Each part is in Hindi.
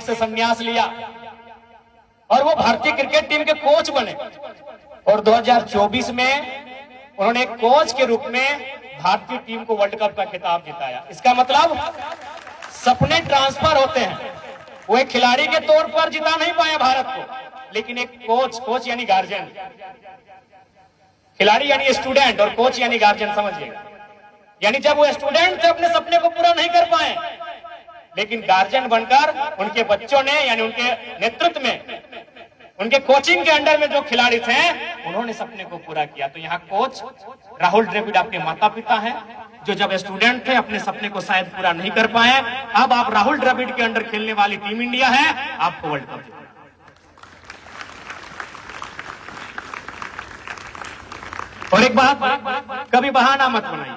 क्रिकेट से संन्यास लिया और वो भारतीय क्रिकेट टीम के कोच बने और 2024 में उन्होंने कोच के रूप में भारतीय टीम को वर्ल्ड कप का खिताब जिताया। इसका मतलब सपने ट्रांसफर होते हैं। वो एक खिलाड़ी के तौर पर जिता नहीं पाया भारत को, लेकिन एक कोच यानी गार्जियन, खिलाड़ी यानी स्टूडेंट और कोच यानी गार्जियन, समझिएगा। यानी जब वो स्टूडेंट थे अपने सपने को पूरा नहीं कर पाए, लेकिन गार्जियन बनकर उनके बच्चों ने यानी उनके नेतृत्व में, उनके कोचिंग के अंडर में जो खिलाड़ी थे उन्होंने सपने को पूरा किया। तो यहाँ कोच राहुल द्रविड़ आपके माता पिता हैं, जो जब स्टूडेंट थे अपने सपने को शायद पूरा नहीं कर पाए। अब आप राहुल द्रविड़ के अंडर खेलने वाली टीम इंडिया है, आपको वर्ल्ड कप। और एक बात, कभी बहाना मत बनाइए,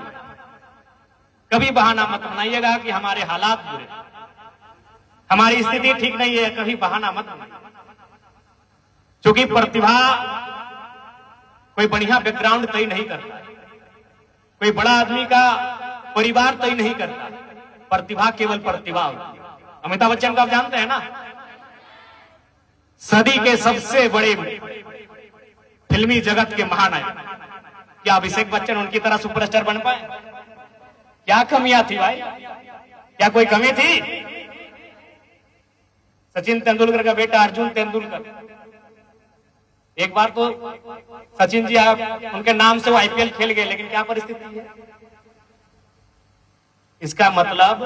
कभी बहाना मत बनाइएगा कि हमारे हालात बुरे, हमारी स्थिति ठीक नहीं है, कभी बहाना मत बनाइए। क्योंकि प्रतिभा कोई बढ़िया बैकग्राउंड तय नहीं करता, कोई बड़ा आदमी का परिवार तय नहीं करता, प्रतिभा केवल प्रतिभा होती है। अमिताभ बच्चन को आप जानते हैं ना, सदी के सबसे बड़े फिल्मी जगत के महानायक। क्या अभिषेक बच्चन उनकी तरह सुपरस्टार बन पाए? क्या कमियां थी भाई, क्या कोई कमी थी? सचिन तेंदुलकर का बेटा अर्जुन तेंदुलकर, एक बार तो सचिन जी आप उनके नाम से वो आईपीएल खेल गए, लेकिन क्या परिस्थिति है? इसका मतलब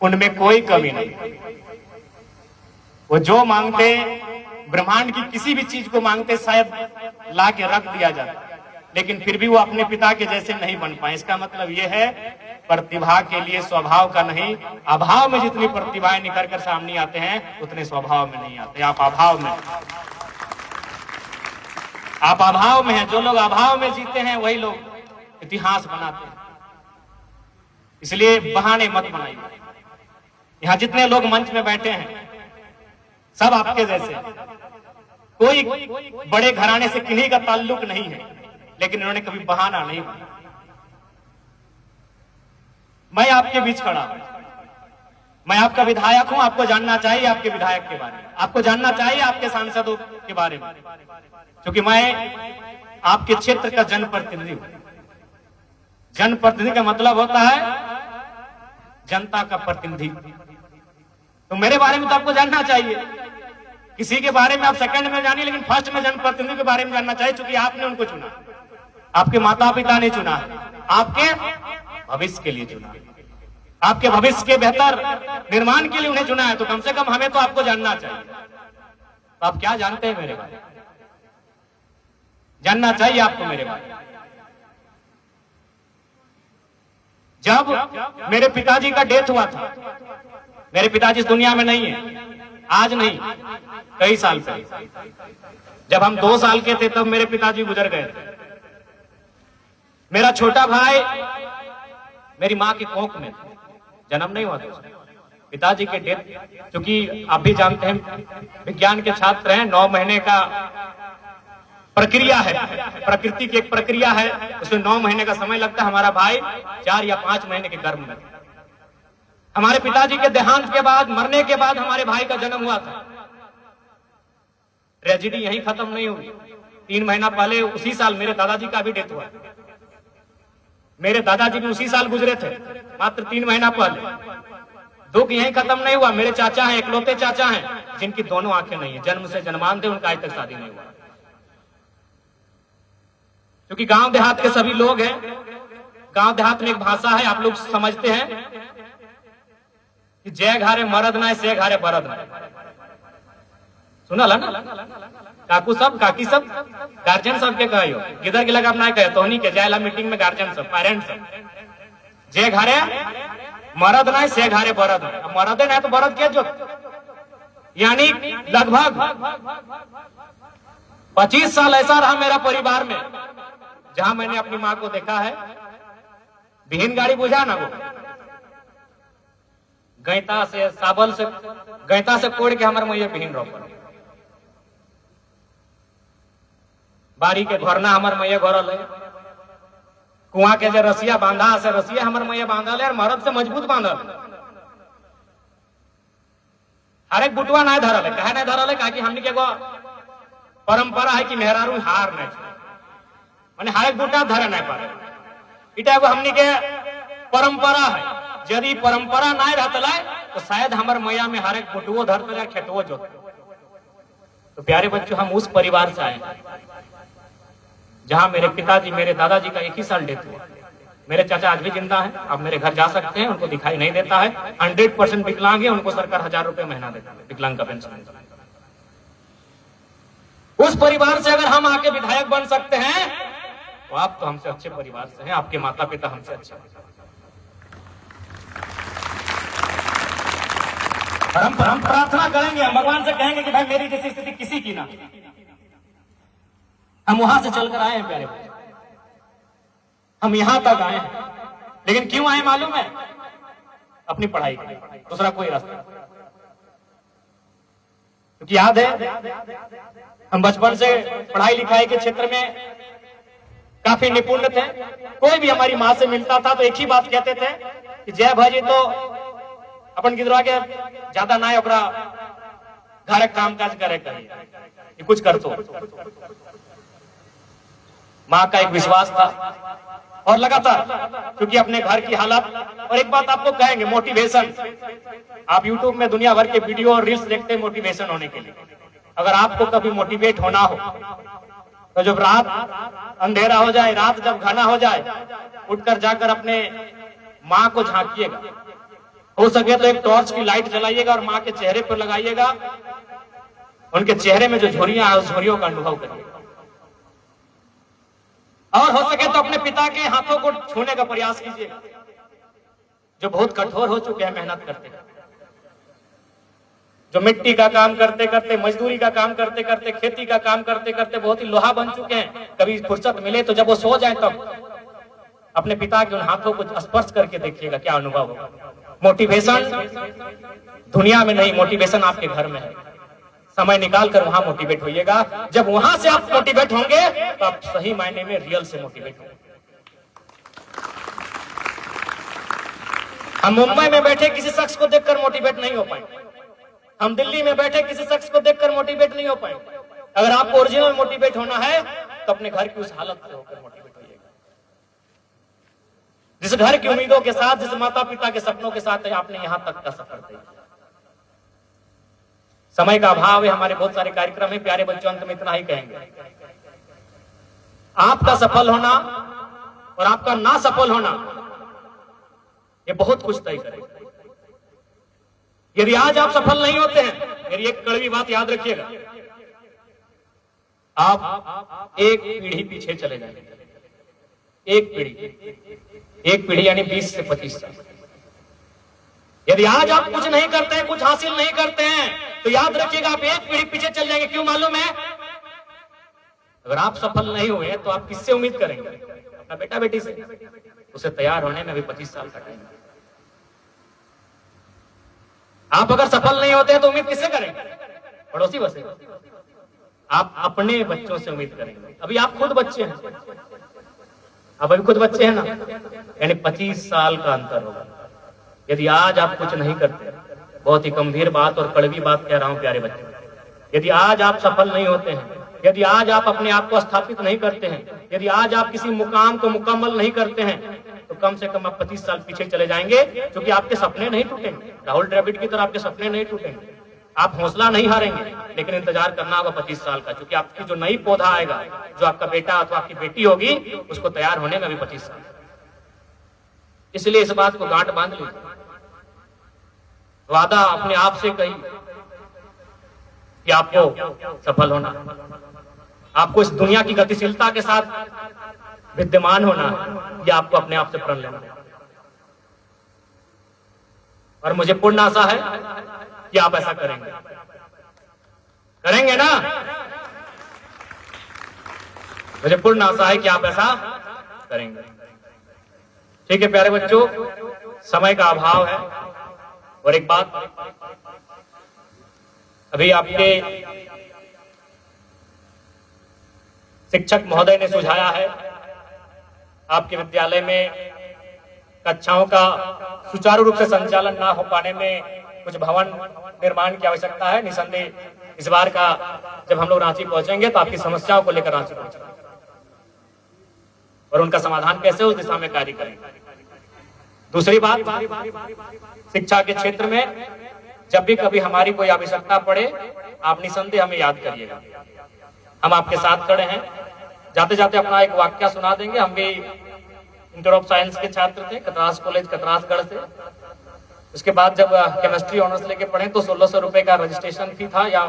उनमें कोई कमी नहीं। वो जो मांगते, ब्रह्मांड की किसी भी चीज को मांगते शायद ला के रख दिया जाता, लेकिन फिर भी वो अपने पिता के जैसे नहीं बन पाए। इसका मतलब ये है प्रतिभा के लिए स्वभाव का नहीं, अभाव में जितनी प्रतिभाएं निखर कर सामने आते हैं उतने स्वभाव में नहीं आते। आप अभाव में, आप अभाव में हैं। जो लोग अभाव में जीते हैं वही लोग इतिहास बनाते हैं। इसलिए बहाने मत बनाइए। यहां जितने लोग मंच में बैठे हैं सब आपके जैसे, कोई बड़े घराने से किन्हीं का ताल्लुक नहीं है, लेकिन इन्होंने कभी बहाना नहीं बनाया। मैं आपके बीच खड़ा हूं, मैं आपका विधायक हूं, आपको जानना चाहिए आपके विधायक के बारे में, आपको जानना चाहिए आपके सांसदों के बारे में, क्योंकि मैं आपके क्षेत्र का जनप्रतिनिधि हूं। जनप्रतिनिधि का मतलब होता है जनता का प्रतिनिधि। तो मेरे बारे में तो आपको जानना चाहिए। किसी के बारे में आप सेकंड में जानिए, लेकिन फर्स्ट में जनप्रतिनिधि के बारे में जानना चाहिए, क्योंकि आपने उनको चुना, आपके माता पिता ने चुना, आपके भविष्य के लिए चुना, आपके भविष्य के बेहतर निर्माण के लिए उन्हें चुना है। तो कम से कम हमें तो आपको जानना चाहिए। तो आप क्या जानते हैं मेरे बारे में? जानना चाहिए आपको मेरे बारे में। जब मेरे पिताजी का डेथ हुआ था, मेरे पिताजी इस दुनिया में नहीं है, आज नहीं, कई साल पहले, जब हम 2 साल के थे तब मेरे पिताजी गुजर गए थे। मेरा छोटा भाई मेरी मां की कोख में था, जन्म नहीं हुआ था। पिताजी के डेथ, क्योंकि आप भी जानते हैं विज्ञान के छात्र हैं, 9 महीने का प्रक्रिया है, प्रकृति की एक प्रक्रिया है, उसमें 9 महीने का समय लगता है। हमारा भाई 4 या 5 महीने के गर्भ में। हमारे पिताजी के देहांत के बाद, मरने के बाद हमारे भाई का जन्म हुआ था। ट्रेजेडी यही खत्म नहीं हुई। 3 महीना पहले उसी साल मेरे दादाजी का भी डेथ हुआ। मेरे दादाजी भी उसी साल गुजरे थे, मात्र 3 महीना पहले। दुख यही खत्म नहीं हुआ। मेरे चाचा हैं, इकलौते चाचा हैं, जिनकी दोनों आंखें नहीं है, जन्म से जन्मांत थे, उनका आज तक शादी नहीं हुआ। क्योंकि गांव देहात के सभी लोग हैं, गांव देहात में एक भाषा है, आप लोग समझते हैं कि जय घारे मरद ना से घारे बरद ना। सुना ला ना? काकू सब, काकी सब, गार्जियन सब के कहो, किधर के लगा अपना कहे तोहनी के जायला मीटिंग में गार्जियन सब, पेरेंट्स सब, जय घारे मरद ना से घारे बरद ना। मरद ना तो बरद के जो, यानी लगभग 25 साल ऐसा रहा मेरा परिवार में जहां मैंने अपनी मां को देखा है। बिहीन गाड़ी बुझा ना, वो गैता से, साबल से, गैता से कोड़ के हमारे मैया बिहीन रोक, बारी के घरना हमार मैया घरल है, कुआं के जो रसिया बांधा से रसिया हमार मैया बांधल है, और मरद से मजबूत बांधल। हर एक बुटवा ना धरल है, कहे ना धरल है, कि हमने के एगो परंपरा है कि मेहरारू हार नहीं माने हर एक बुटा धरे नहीं पारे, इटा एगो हमने के परंपरा है। यदि परंपरा ना रहता तो शायद हमारे मैया में हर एक बुटवो धरते खेतवो जोते। तो प्यारे बच्चों, हम उस परिवार से आए जहां मेरे पिताजी मेरे दादाजी का एक ही साल डेथ हुआ। मेरे चाचा आज भी जिंदा हैं, आप मेरे घर जा सकते हैं, उनको दिखाई नहीं देता है। 100% विकलांग है, उनको सरकार 1000 रुपए महीना देता है विकलांग का पेंशन। उस परिवार से अगर हम आके विधायक बन सकते हैं तो आप तो हमसे अच्छे परिवार से हैं, आपके माता पिता हमसे अच्छे हैं। हम प्रार्थना करेंगे, हम भगवान से कहेंगे कि भाई मेरी जैसी स्थिति किसी की ना। हम वहां से चलकर आए हैं प्यारे बच्चे, हम यहां तक आए हैं, लेकिन क्यों आए मालूम है? अपनी पढ़ाई के लिए, दूसरा कोई रास्ता। क्योंकि याद है हम बचपन से पढ़ाई लिखाई के क्षेत्र में काफी निपुण थे। कोई भी हमारी माँ से मिलता था तो एक ही बात कहते थे कि जय भाजी तो अपन गिदरा के ज्यादा ना ओकरा घर काम काज करे करिए, कुछ कर तो। माँ का एक विश्वास था और लगातार, क्योंकि अपने घर की हालत। और एक बात आपको कहेंगे, मोटिवेशन, आप YouTube में दुनिया भर के वीडियो और रील्स देखते हैं मोटिवेशन होने के लिए। अगर आपको कभी मोटिवेट होना हो तो जब रात अंधेरा हो जाए, रात जब घना हो जाए, उठकर जाकर अपने माँ को झांकिएगा। हो सके तो एक टॉर्च की लाइट जलाइएगा और माँ के चेहरे पर लगाइएगा। उनके चेहरे में जो झुर्रियां है उस झुर्रियों का अनुभव करिएगा। और हो सके तो अपने पिता के हाथों को छूने का प्रयास कीजिए, जो बहुत कठोर हो चुके हैं मेहनत करते हैं, जो मिट्टी का काम करते करते, मजदूरी का काम करते करते, खेती का काम करते करते बहुत ही लोहा बन चुके हैं। कभी फुर्सत मिले तो जब वो सो जाए तब अपने पिता के उन हाथों को स्पर्श करके देखिएगा, क्या अनुभव होगा। मोटिवेशन दुनिया में नहीं, मोटिवेशन आपके घर में है। समय निकाल कर वहां मोटिवेट होइएगा। जब वहां से आप मोटिवेट होंगे तो आप सही मायने में रियल से मोटिवेट होंगे। हम मुंबई में बैठे किसी शख्स को देखकर मोटिवेट नहीं हो पाएंगे, हम दिल्ली में बैठे किसी शख्स को देखकर मोटिवेट नहीं हो पाएंगे। अगर आपको ओरिजिनल मोटिवेट होना है तो अपने घर की उस हालत से होकर मोटिवेट होइएगा, जिस घर की उम्मीदों के साथ, जिस माता पिता के सपनों के साथ आपने यहां तक का सफर दिया। समय का अभाव है, हमारे बहुत सारे कार्यक्रम है। प्यारे बच्चों, अंत में इतना ही कहेंगे, आपका सफल होना और आपका ना सफल होना ये बहुत कुछ तय करेगा। यदि आज आप सफल नहीं होते हैं, मेरी एक कड़वी बात याद रखिएगा, आप एक पीढ़ी पीछे चले जाएंगे। एक पीढ़ी यानी 20 से 25 साल। यदि आज आप कुछ नहीं करते हैं, कुछ हासिल नहीं करते हैं, तो याद रखिएगा आप एक पीढ़ी पीछे चल जाएंगे। क्यों मालूम है? अगर आप सफल नहीं हुए तो आप किससे उम्मीद करेंगे? अपना बेटा बेटी से। उसे तैयार होने में अभी 25 साल का टाइम है। आप अगर सफल नहीं होते हैं तो उम्मीद किससे करेंगे? पड़ोसी बसे। आप अपने बच्चों से उम्मीद करेंगे। अभी आप खुद बच्चे हैं, आप अभी खुद बच्चे हैं ना, यानी 25 साल का अंतर होगा। यदि आज आप कुछ नहीं करते, बहुत ही गंभीर बात और कड़वी बात कह रहा हूं प्यारे बच्चे, यदि आज आप सफल नहीं होते हैं, यदि आज आप अपने आप को स्थापित नहीं करते हैं, यदि आज आप किसी मुकाम को मुकम्मल नहीं करते हैं, तो कम से कम आप 25 साल पीछे चले जाएंगे। क्योंकि आपके सपने नहीं टूटेंगे, राहुल द्रविड़ की तरह आपके सपने नहीं टूटेंगे। आप हौसला नहीं हारेंगे, लेकिन इंतजार करना होगा 25 साल का। क्योंकि आपकी जो नई पौधा आएगा, जो आपका बेटा अथवा आपकी बेटी होगी, उसको तैयार होने में भी 25 साल। इसलिए इस बात को गांठ बांध लीजिए, वादा अपने आप से कही कि आपको सफल होना, आपको इस दुनिया की गतिशीलता के साथ विद्यमान होना है, या आपको अपने आप से प्रण लेना है। और मुझे पूर्ण आशा है कि आप ऐसा करेंगे। करेंगे ना? मुझे पूर्ण आशा है कि आप ऐसा करेंगे। ठीक है प्यारे बच्चों, समय का अभाव है। और एक बात, अभी आपके शिक्षक महोदय ने सुझाया है, आपके विद्यालय में कक्षाओं का सुचारू रूप से संचालन ना हो पाने में कुछ भवन निर्माण की आवश्यकता है। निसंदेह इस बार का जब हम लोग रांची पहुंचेंगे तो आपकी समस्याओं को लेकर रांची पहुंचेंगे और उनका समाधान कैसे उस दिशा में कार्य करेंगे। दूसरी बात, शिक्षा के क्षेत्र में जब भी कभी हमारी कोई आवश्यकता पड़े आप निसंदेह हमें याद करिएगा, हम आपके साथ खड़े हैं। जाते जाते अपना एक वाक्य सुना देंगे। हम भी इंटर ऑफ साइंस के छात्र थे, कतरास कॉलेज कतरासगढ़ से। उसके बाद जब केमिस्ट्री ऑनर्स लेके पढ़े तो 1600 रुपए का रजिस्ट्रेशन फी था, या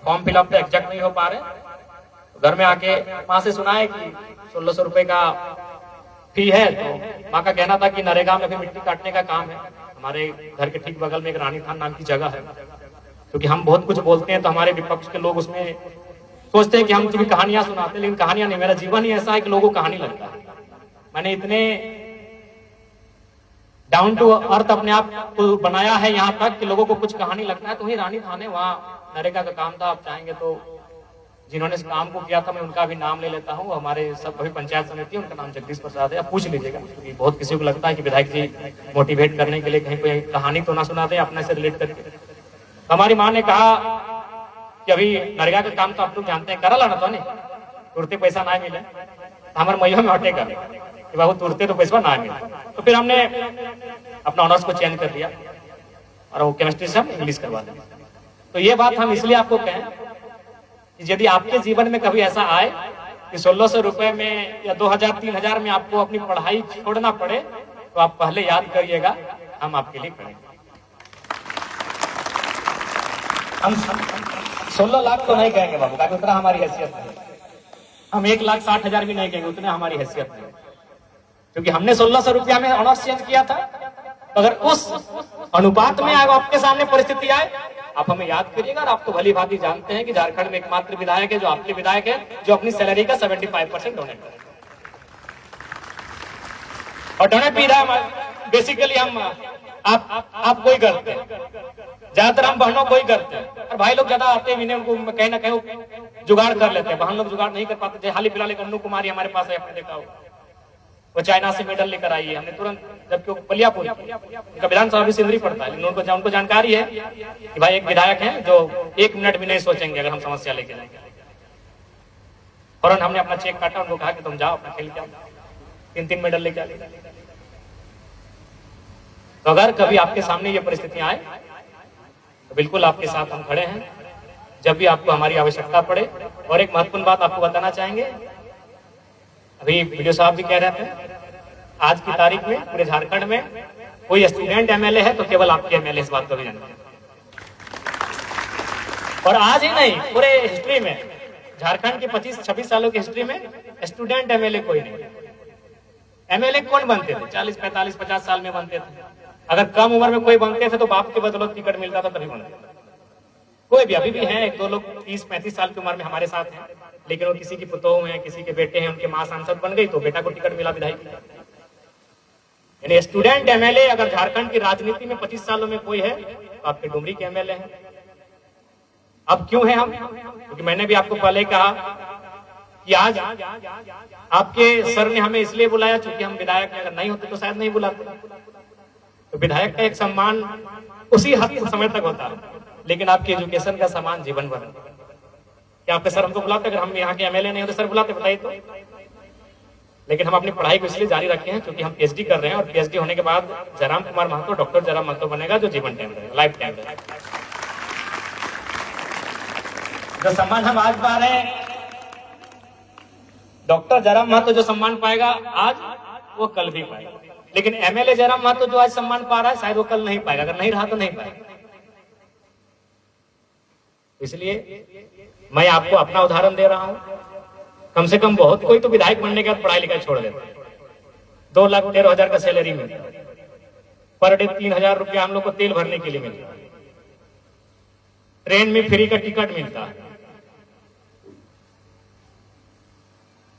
फॉर्म फिलअप तो एग्जैक्ट नहीं हो पा रहे। घर में आके माँ से सुना है कि 1600 रुपए का फी है, तो माँ का कहना था कि नरेगा में भी मिट्टी काटने का काम है। हमारे घर के ठीक बगल में एक रानी थान नाम की जगह है, क्योंकि हम बहुत कुछ बोलते हैं तो हमारे विपक्ष के लोग उसमें सोचते हैं कि हम तुम्हें कहानियां सुनाते हैं, लेकिन कहानियां नहीं, मेरा जीवन ही ऐसा है कि लोगों को कहानी लगता है। मैंने इतने डाउन टू अर्थ अपने आप को बनाया है यहाँ तक कि लोगों को कुछ कहानी लगता है। तो वही रानी थाने वहाँ नरेगा का काम था। आप चाहेंगे तो जिन्होंने इस काम को किया था मैं उनका भी नाम ले लेता हूँ। हमारे सब अभी पंचायत समिति, उनका नाम जगदीश प्रसाद है, आप पूछ लीजिएगा। क्योंकि बहुत किसी को लगता है कि विधायक जी मोटिवेट करने के लिए कहीं कोई कहानी तो ना सुना दे अपने से रिलेट करके। हमारी माँ ने कहा कि अभी नरेगा का काम तो आप लोग जानते हैं, करा लाना तो नहीं, तुरते पैसा ना मिले हमारे मैया में हटेगा कि बाबू तुरते तो पैसा ना मिले। तो फिर हमने अपना ऑनर्स को चेंज कर दिया और वो केमिस्ट्री से हम इंग्लिश करवा दें। तो ये बात हम इसलिए आपको कहें कि यदि आपके जीवन में कभी ऐसा आए कि 1600 रुपए में या 2000-3000 में आपको अपनी पढ़ाई छोड़ना पड़े, तो आप पहले याद करिएगा हम आपके लिए खड़े। हम 16 लाख तो नहीं कहेंगे बाबू, क्योंकि उतना हमारी हैसियत नहीं। हम 1,60,000 भी नहीं कहेंगे, उतने हमारी हैसियत नहीं, क्योंकि हमने 1600 रुपया में ऑनर्स चेंज किया था। अगर उस अनुपात में अगर आपके सामने परिस्थिति आए, आप हमें याद करिएगा। और आप तो भली भांति जानते हैं कि झारखंड में एकमात्र विधायक है जो आपके विधायक है जो अपनी सैलरी का 75% डोनेट करे। और डोनेट भी बेसिकली हम आप कोई करते हैं, ज्यादातर हम बहनों को ही करते हैं। और भाई लोग ज्यादा आते हैं, इन्हें उनको कहीं ना कहीं जुगाड़ कर लेते हैं। बहन लोग जुगाड़ नहीं कर पाते। हाल ही फिलहाल एक अन्नू कुमारी हमारे पास है, आपने देखा हो, वो चाइना से मेडल लेकर आई है। हमने तुरंत, जबकि बलियापुर उनका विधानसभा भी सिंदरी पड़ता है, लेकिन उनको जानकारी है कि भाई एक विधायक है जो 1 मिनट भी नहीं सोचेंगे अगर हम समस्या लेके जाएंगे। फौरन हमने अपना चेक काटा, उनको कहा कि तुम जाओ अपना खेल के आओ, 3 मेडल लेके आ। तो अगर कभी आपके सामने ये परिस्थितियां आए तो बिल्कुल आपके साथ हम खड़े हैं जब भी आपको हमारी आवश्यकता पड़े। और एक महत्वपूर्ण बात आपको बताना चाहेंगे, अभी वीडियो साहब भी कह रहे थे, आज की तारीख में पूरे झारखंड में कोई स्टूडेंट एमएलए है तो केवल आपके एमएलए इस बात को भी जानते हैं। और आज ही नहीं, पूरे हिस्ट्री में, झारखंड की 25-26 सालों की हिस्ट्री में स्टूडेंट एमएलए कोई नहीं। एमएलए कौन बनते थे? 40, 45, 50 साल में बनते थे। अगर कम उम्र में कोई बनते थे तो बाप के बदौलत टिकट मिलता था तभी बनते थे। कोई भी, अभी भी हैं 1-2 लोग 30-35 साल की उम्र में हमारे साथ हैं, लेकिन वो किसी की पुतोह हैं, किसी के बेटे हैं, उनके माँ सांसद बन गई तो बेटा को टिकट मिला विधायक। यानी स्टूडेंट एमएलए अगर झारखंड की राजनीति में 25 सालों में कोई है तो आपके डुमरी के एमएलए हैं। अब क्यों है हम? क्योंकि मैंने भी आपको पहले कहा कि आज आपके सर ने हमें इसलिए बुलाया क्योंकि हम विधायक, अगर नहीं होते तो शायद नहीं बुलाते। तो विधायक का एक सम्मान उसी हद समय तक होता है, लेकिन आपकी एजुकेशन का सम्मान जीवन भर। क्या आपके सर हमको बुलाते? अगर हम यहाँ के एमएलए नहीं होते सर बुलाते? बताइए तो। लेकिन हम अपनी पढ़ाई को इसलिए जारी रखे हैं क्योंकि हम पीएचडी कर रहे हैं, और पीएचडी होने के बाद जयराम कुमार महतो डॉक्टर जयराम महतो बनेगा, जो जीवन टाइम रहेगा, लाइफ टाइम रहेगा। जो सम्मान हम आज पा रहे हैं, डॉक्टर जयराम महतो जो सम्मान पाएगा आज, वो कल भी पाएगा। लेकिन एमएलए जयराम महतो जो आज सम्मान पा रहा है शायद वो कल नहीं पाएगा, अगर नहीं रहा तो नहीं पाएगा। इसलिए मैं आपको अपना उदाहरण दे रहा हूं। कम से कम बहुत कोई तो विधायक बनने के बाद पढ़ाई लिखाई छोड़ देता है। 2,13,000 का सैलरी मिलता है, पर डे 3,000 रुपया हम लोग को तेल भरने के लिए मिलता है, ट्रेन में फ्री का टिकट मिलता है,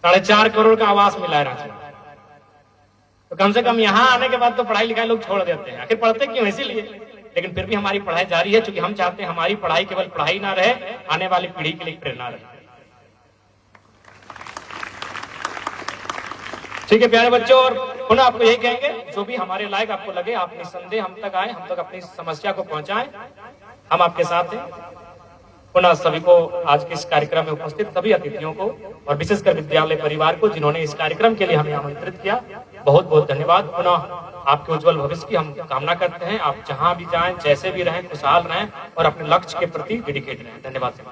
4.5 करोड़ का आवास मिला है रांची। तो कम से कम यहाँ आने के बाद तो पढ़ाई लिखाई लोग छोड़ देते हैं। आखिर पढ़ते क्यों? इसीलिए। लेकिन फिर भी हमारी पढ़ाई जारी है, क्योंकि हम चाहते हैं हमारी पढ़ाई केवल पढ़ाई ना रहे, आने वाली पीढ़ी के लिए प्रेरणा रहे। ठीक है प्यारे बच्चों, और पुनः आपको यही कहेंगे, जो भी हमारे लायक आपको लगे आप निसंदेह हम तक आए, हम तक अपनी समस्या को पहुंचाएं, हम आपके साथ हैं। पुनः सभी को, आज के इस कार्यक्रम में उपस्थित सभी अतिथियों को और विशेषकर विद्यालय परिवार को जिन्होंने इस कार्यक्रम के लिए हमें आमंत्रित किया, बहुत बहुत धन्यवाद। पुनः आपके उज्जवल भविष्य की हम कामना करते हैं। आप जहां भी जाएं, जैसे भी रहें, खुशहाल रहें और अपने लक्ष्य के प्रति डेडिकेट रहें। धन्यवाद।